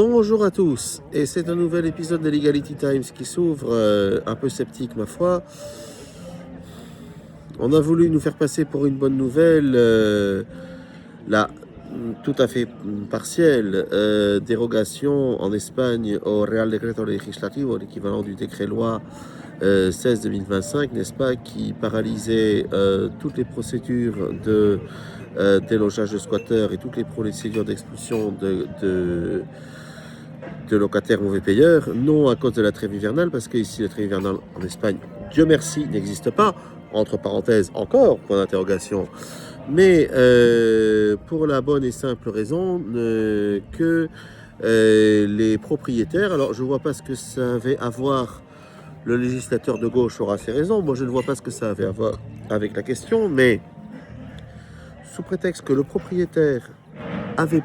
Bonjour à tous, et c'est un nouvel épisode de Legality Times qui s'ouvre, un peu sceptique ma foi. On a voulu nous faire passer pour une bonne nouvelle, la tout à fait partielle dérogation en Espagne au Real Decreto Legislativo, l'équivalent du décret-loi 16-2025, n'est-ce pas, qui paralysait toutes les procédures de délogeage de squatteurs et toutes les procédures d'expulsion de locataires mauvais payeurs, non à cause de la trêve hivernale, parce que ici la trêve hivernale en Espagne, Dieu merci, n'existe pas, entre parenthèses encore, point d'interrogation, mais pour la bonne et simple raison que les propriétaires, alors je ne vois pas ce que ça avait à voir, le législateur de gauche aura ses raisons, moi je ne vois pas ce que ça avait à voir avec la question, mais sous prétexte que le propriétaire avait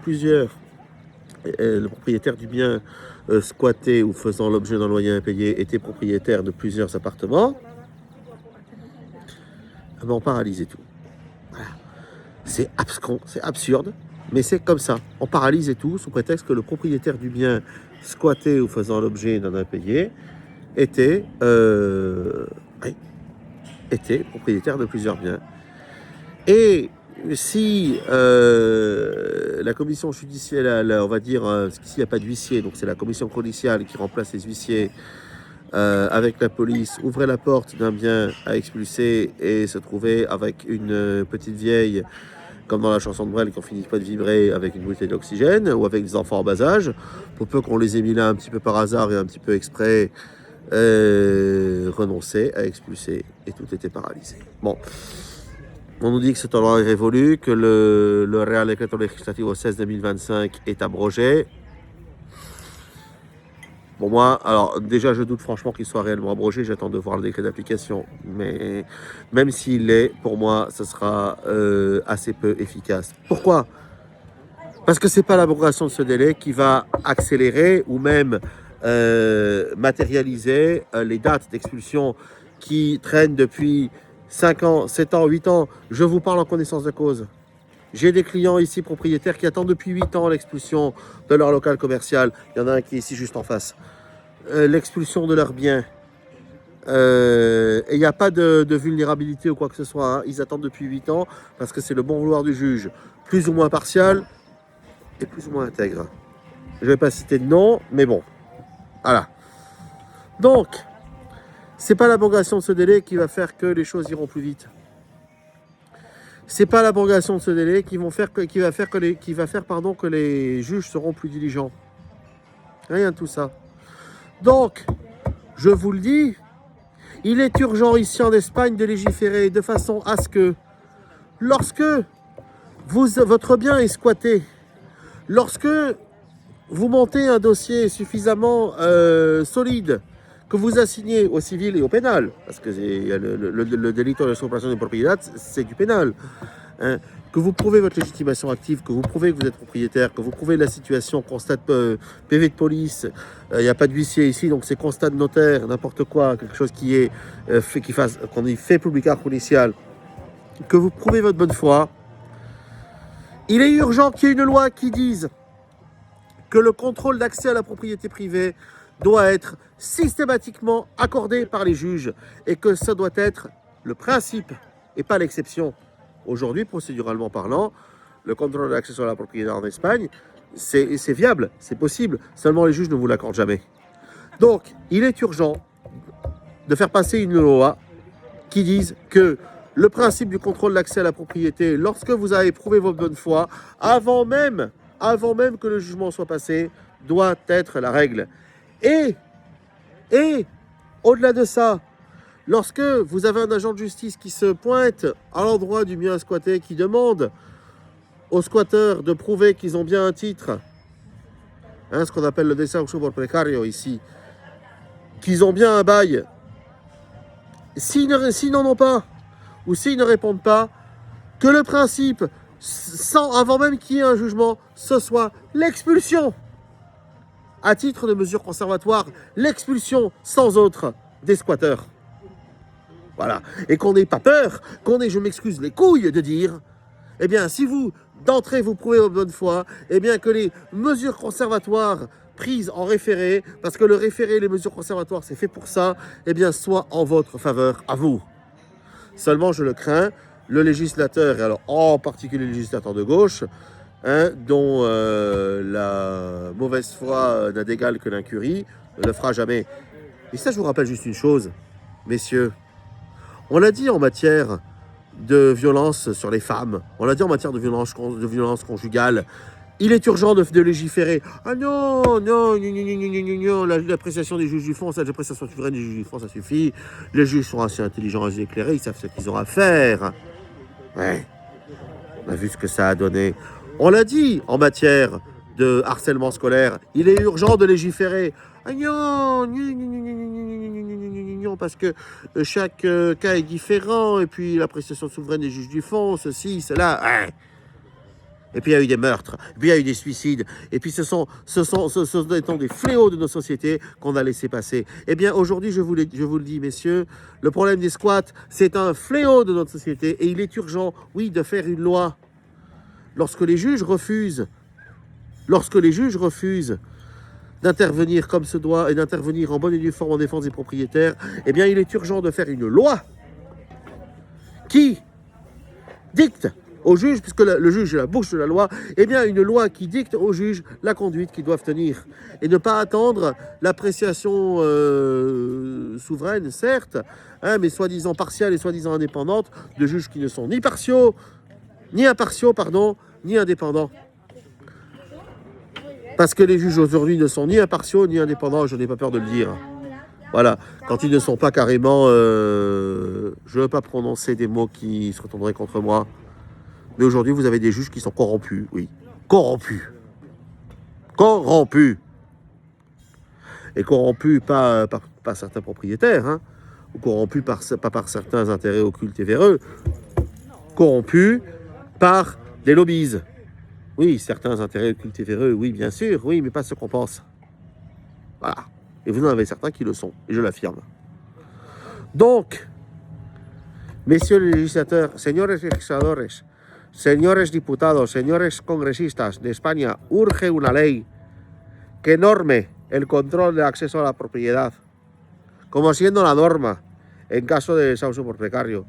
le propriétaire du bien squatté ou faisant l'objet d'un loyer impayé était propriétaire de plusieurs appartements, on paralysait tout. Voilà. C'est abscon, c'est absurde, mais c'est comme ça. On paralysait tout sous prétexte que le propriétaire du bien squatté ou faisant l'objet d'un impayé était propriétaire de plusieurs biens. Et si la commission judiciaire, on va dire, s'il n'y a pas d'huissier, donc c'est la commission policiale qui remplace les huissiers avec la police, ouvrait la porte d'un bien à expulser et se trouvait avec une petite vieille, comme dans la chanson de Brel, qui n'en finit pas de vibrer avec une bouteille d'oxygène, ou avec des enfants en bas âge, pour peu qu'on les ait mis là un petit peu par hasard et un petit peu exprès, renonçait à expulser, et tout était paralysé. Bon. On nous dit que cette loi est révolue, que le Real Decreto Legislativo 16-2025 est abrogé. Bon, moi, alors déjà, je doute franchement qu'il soit réellement abrogé. J'attends de voir le décret d'application. Mais même s'il l'est, pour moi, ce sera assez peu efficace. Pourquoi ? Parce que ce n'est pas l'abrogation de ce délai qui va accélérer ou même matérialiser les dates d'expulsion qui traînent depuis 5 ans, 7 ans, 8 ans, je vous parle en connaissance de cause. J'ai des clients ici propriétaires qui attendent depuis 8 ans l'expulsion de leur local commercial. Il y en a un qui est ici juste en face. L'expulsion de leurs biens. Et il n'y a pas de vulnérabilité ou quoi que ce soit. Hein. Ils attendent depuis 8 ans parce que c'est le bon vouloir du juge, plus ou moins partial et plus ou moins intègre. Je ne vais pas citer de nom, mais bon. Voilà. Donc, c'est pas l'abrogation de ce délai qui va faire que les choses iront plus vite. C'est pas l'abrogation de ce délai qui va faire que les juges seront plus diligents. Rien de tout ça. Donc, je vous le dis, il est urgent ici en Espagne de légiférer de façon à ce que, lorsque votre bien est squatté, lorsque vous montez un dossier suffisamment solide, que vous assignez au civil et au pénal, parce que le délit de l'expropriation de propriété, c'est du pénal, hein, que vous prouvez votre légitimation active, que vous prouvez que vous êtes propriétaire, que vous prouvez la situation, constat de PV de police, il n'y a pas d'huissier ici, donc c'est constat de notaire, n'importe quoi, quelque chose qui est qu'on ait fait publicar policial, que vous prouvez votre bonne foi. Il est urgent qu'il y ait une loi qui dise que le contrôle d'accès à la propriété privée doit être systématiquement accordé par les juges et que ça doit être le principe et pas l'exception. Aujourd'hui, procéduralement parlant, le contrôle d'accès à la propriété en Espagne, c'est viable, c'est possible, seulement les juges ne vous l'accordent jamais. Donc, il est urgent de faire passer une loi qui dise que le principe du contrôle d'accès à la propriété, lorsque vous avez prouvé votre bonne foi, avant même que le jugement soit passé, doit être la règle. Et au-delà de ça, lorsque vous avez un agent de justice qui se pointe à l'endroit du bien squatté, qui demande aux squatteurs de prouver qu'ils ont bien un titre, hein, ce qu'on appelle le desahucio por precario ici, qu'ils ont bien un bail, s'ils n'en ont pas, ou s'ils ne répondent pas, que le principe, avant même qu'il y ait un jugement, ce soit l'expulsion. À titre de mesure conservatoire, l'expulsion sans autre des squatteurs. Voilà. Et qu'on n'ait pas peur, qu'on ait, je m'excuse, les couilles de dire, eh bien, si vous d'entrée vous prouvez votre bonne foi, eh bien que les mesures conservatoires prises en référé, parce que le référé et les mesures conservatoires, c'est fait pour ça, eh bien soient en votre faveur à vous. Seulement, je le crains, le législateur, et alors en particulier le législateur de gauche, dont la mauvaise foi n'a d'égal que l'incurie, ne le fera jamais. Et ça, je vous rappelle juste une chose, messieurs. On l'a dit en matière de violence sur les femmes, on l'a dit en matière de violence conjugale. Il est urgent de légiférer. Ah non, l'appréciation des juges du fond, l'appréciation souveraine des juges du fond, ça suffit. Les juges sont assez intelligents, assez éclairés, ils savent ce qu'ils ont à faire. Ouais, on a vu ce que ça a donné. On l'a dit en matière de harcèlement scolaire, il est urgent de légiférer. Ah non, parce que chaque cas est différent, et puis l'appréciation souveraine des juges du fond, ceci, cela. Ouais. Et puis il y a eu des meurtres, et puis il y a eu des suicides, et puis ce sont des fléaux de nos sociétés qu'on a laissé passer. Eh bien aujourd'hui, je vous le dis, messieurs, le problème des squats, c'est un fléau de notre société, et il est urgent, oui, de faire une loi. Lorsque les juges refusent d'intervenir comme se doit, et d'intervenir en bonne et due forme en défense des propriétaires, eh bien il est urgent de faire une loi qui dicte au juge, puisque le juge est la bouche de la loi, eh bien une loi qui dicte aux juges la conduite qu'ils doivent tenir. Et ne pas attendre l'appréciation souveraine, certes, mais soi-disant partiale et soi-disant indépendante, de juges qui ne sont ni impartiaux, ni indépendants. Parce que les juges aujourd'hui ne sont ni impartiaux, ni indépendants, je n'ai pas peur de le dire. Voilà, quand ils ne sont pas carrément... je ne veux pas prononcer des mots qui se retourneraient contre moi. Mais aujourd'hui, vous avez des juges qui sont corrompus, oui. Corrompus. Et corrompus pas certains propriétaires, ou corrompus pas par certains intérêts occultes et véreux. Corrompus par des lobbies. Oui, certains intérêts occultes et véreux, oui, bien sûr, oui, mais pas ce qu'on pense. Voilà. Et vous en avez certains qui le sont, et je l'affirme. Donc, messieurs les législateurs, señores legisladores, señores diputados, señores congresistas de España, urge una ley que norme el control de acceso a la propiedad, como siendo la norma en caso de desahucio por precario.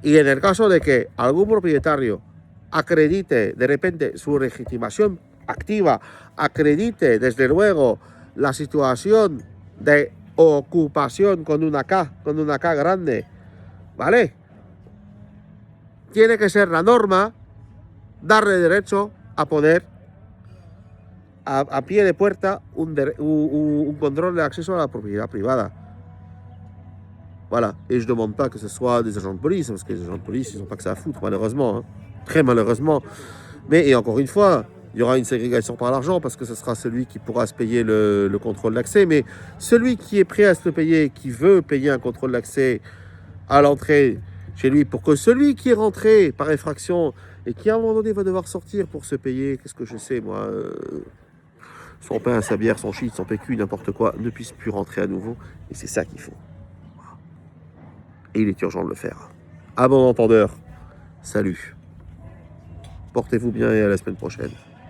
Y en el caso de que algún propietario acredite de repente su legitimación activa, acredite desde luego la situación de ocupación con una K grande, ¿vale? Tiene que ser la norma darle derecho a poner a pie de puerta un contrôle de acceso à la propriété privée. Voilà. Et je ne demande pas que ce soit des agents de police, parce que les agents de police, ils n'ont pas que ça à foutre, malheureusement. Très malheureusement. Mais, et encore une fois, il y aura une ségrégation par l'argent, parce que ce sera celui qui pourra se payer le contrôle d'accès. Mais celui qui est prêt à se le payer, qui veut payer un contrôle d'accès à l'entrée chez lui, pour que celui qui est rentré par effraction et qui à un moment donné va devoir sortir pour se payer, qu'est-ce que je sais moi, son pain, sa bière, son shit, son PQ, n'importe quoi, ne puisse plus rentrer à nouveau. Et c'est ça qu'il faut. Et il est urgent de le faire. À bon entendeur, salut. Portez-vous bien et à la semaine prochaine.